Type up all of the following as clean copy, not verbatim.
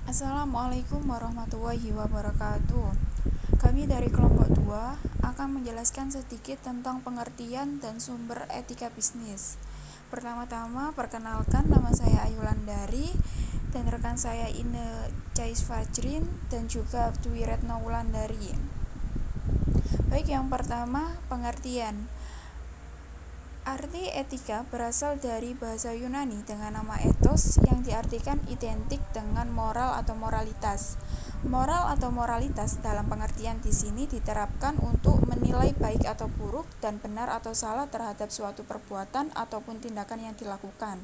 Assalamualaikum warahmatullahi wabarakatuh. Kami dari kelompok 2 akan menjelaskan sedikit tentang pengertian dan sumber etika bisnis. Pertama-tama, perkenalkan, nama saya Ayu Landari dan rekan saya Ine Cais Fajrin dan juga Dwi Retno Wulandari. Baik, yang pertama, pengertian. Arti etika berasal dari bahasa Yunani dengan nama ethos yang diartikan identik dengan moral atau moralitas. Moral atau moralitas dalam pengertian di sini diterapkan untuk menilai baik atau buruk dan benar atau salah terhadap suatu perbuatan ataupun tindakan yang dilakukan.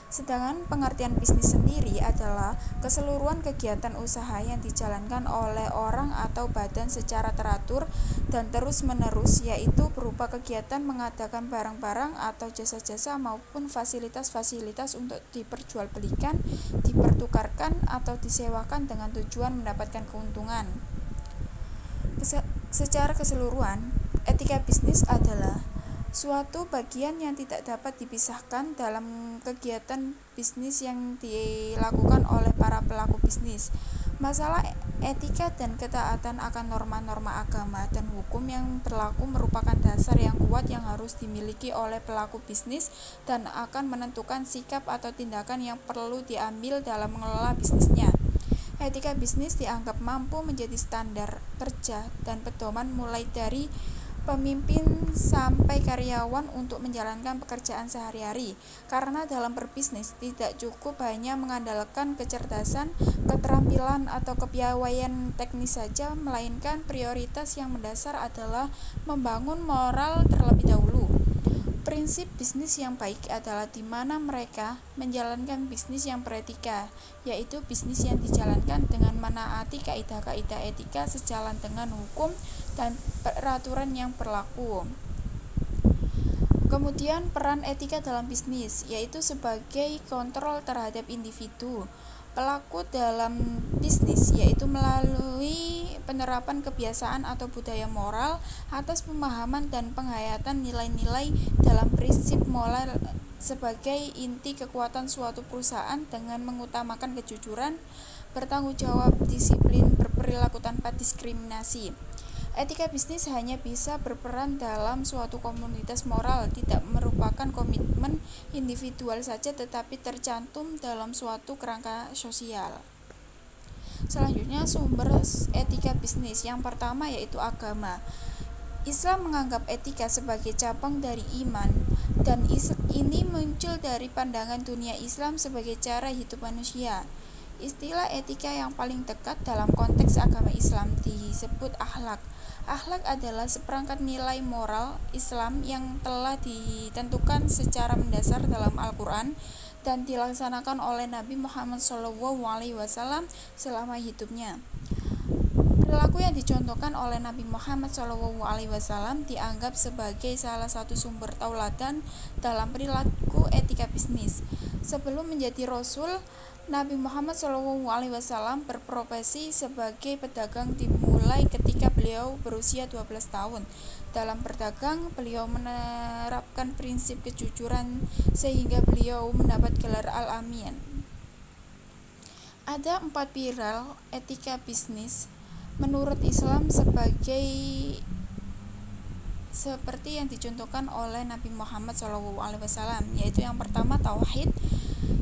Sedangkan pengertian bisnis sendiri adalah keseluruhan kegiatan usaha yang dijalankan oleh orang atau badan secara teratur dan terus-menerus, yaitu berupa kegiatan mengadakan barang-barang atau jasa-jasa maupun fasilitas-fasilitas untuk diperjualbelikan, dipertukarkan, atau disewakan dengan tujuan mendapatkan keuntungan. Secara keseluruhan, etika bisnis adalah suatu bagian yang tidak dapat dipisahkan dalam kegiatan bisnis yang dilakukan oleh para pelaku bisnis. Masalah etika dan ketaatan akan norma-norma agama dan hukum yang berlaku merupakan dasar yang kuat yang harus dimiliki oleh pelaku bisnis dan akan menentukan sikap atau tindakan yang perlu diambil dalam mengelola bisnisnya. Etika bisnis dianggap mampu menjadi standar kerja dan pedoman mulai dari pemimpin sampai karyawan untuk menjalankan pekerjaan sehari-hari. Karena dalam berbisnis tidak cukup hanya mengandalkan kecerdasan, keterampilan, atau kepiawaian teknis saja, melainkan prioritas yang mendasar adalah membangun moral terlebih dahulu. Prinsip bisnis yang baik adalah di mana mereka menjalankan bisnis yang beretika, yaitu bisnis yang dijalankan dengan menaati kaidah-kaidah etika sejalan dengan hukum dan peraturan yang berlaku. Kemudian peran etika dalam bisnis, yaitu sebagai kontrol terhadap individu pelaku dalam bisnis, yaitu melalui penerapan kebiasaan atau budaya moral atas pemahaman dan penghayatan nilai-nilai dalam prinsip moral sebagai inti kekuatan suatu perusahaan dengan mengutamakan kejujuran, bertanggung jawab, disiplin, berperilaku tanpa diskriminasi. Etika bisnis hanya bisa berperan dalam suatu komunitas moral, tidak merupakan komitmen individual saja tetapi tercantum dalam suatu kerangka sosial. Selanjutnya, sumber etika bisnis. Yang pertama yaitu agama. Islam menganggap etika sebagai cabang dari iman, dan ini muncul dari pandangan dunia Islam sebagai cara hidup manusia. Istilah etika yang paling dekat dalam konteks agama Islam disebut akhlak. Akhlak adalah seperangkat nilai moral Islam yang telah ditentukan secara mendasar dalam Al-Quran dan dilaksanakan oleh Nabi Muhammad SAW selama hidupnya. Perilaku yang dicontohkan oleh Nabi Muhammad SAW dianggap sebagai salah satu sumber tauladan dalam perilaku etika bisnis. Sebelum menjadi Rasul, Nabi Muhammad SAW berprofesi sebagai pedagang dimulai ketika beliau berusia 12 tahun. Dalam berdagang, beliau menerapkan prinsip kejujuran sehingga beliau mendapat gelar Al-Amin. Ada 4 pilar etika bisnis menurut Islam seperti yang dicontohkan oleh Nabi Muhammad SAW, yaitu yang pertama tauhid,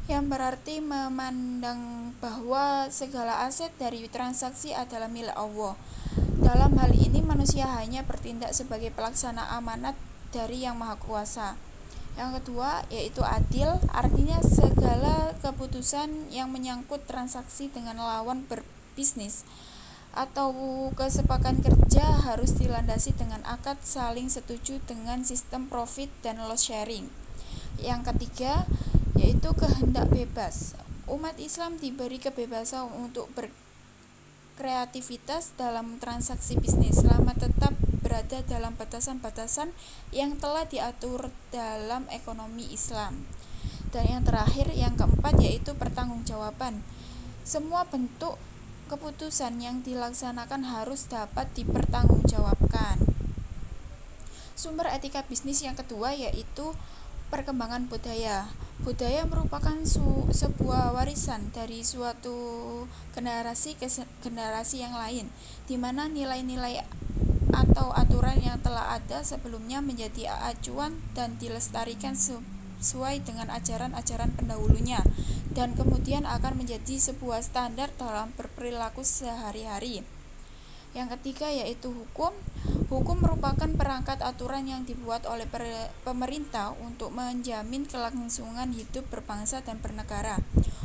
yang berarti memandang bahwa segala aset dari transaksi adalah milik Allah. Dalam hal ini manusia hanya bertindak sebagai pelaksana amanat dari Yang Maha Kuasa. Yang kedua yaitu adil, artinya segala keputusan yang menyangkut transaksi dengan lawan berbisnis atau kesepakatan kerja harus dilandasi dengan akad saling setuju dengan sistem profit dan loss sharing. Yang ketiga yaitu kehendak bebas. Umat Islam diberi kebebasan untuk berkreativitas dalam transaksi bisnis selama tetap berada dalam batasan-batasan yang telah diatur dalam ekonomi Islam. Dan yang terakhir, yang keempat yaitu pertanggungjawaban. Semua bentuk keputusan yang dilaksanakan harus dapat dipertanggungjawabkan. Sumber etika bisnis yang kedua yaitu Perkembangan budaya. Budaya merupakan sebuah warisan dari suatu generasi ke generasi yang lain, di mana nilai-nilai atau aturan yang telah ada sebelumnya menjadi acuan dan dilestarikan sesuai dengan ajaran-ajaran pendahulunya, dan kemudian akan menjadi sebuah standar dalam berperilaku sehari-hari. Yang ketiga yaitu hukum. Hukum merupakan perangkat aturan yang dibuat oleh pemerintah untuk menjamin kelangsungan hidup berbangsa dan bernegara.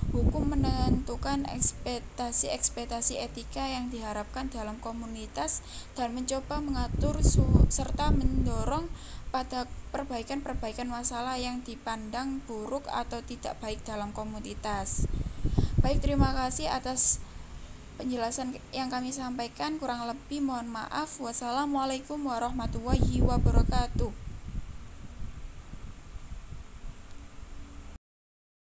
Hukum menentukan ekspektasi etika yang diharapkan dalam komunitas dan mencoba mengatur serta mendorong pada perbaikan-perbaikan masalah yang dipandang buruk atau tidak baik dalam komunitas. Baik, terima kasih atas penjelasan yang kami sampaikan, kurang lebih mohon maaf. Wassalamualaikum warahmatullahi wabarakatuh.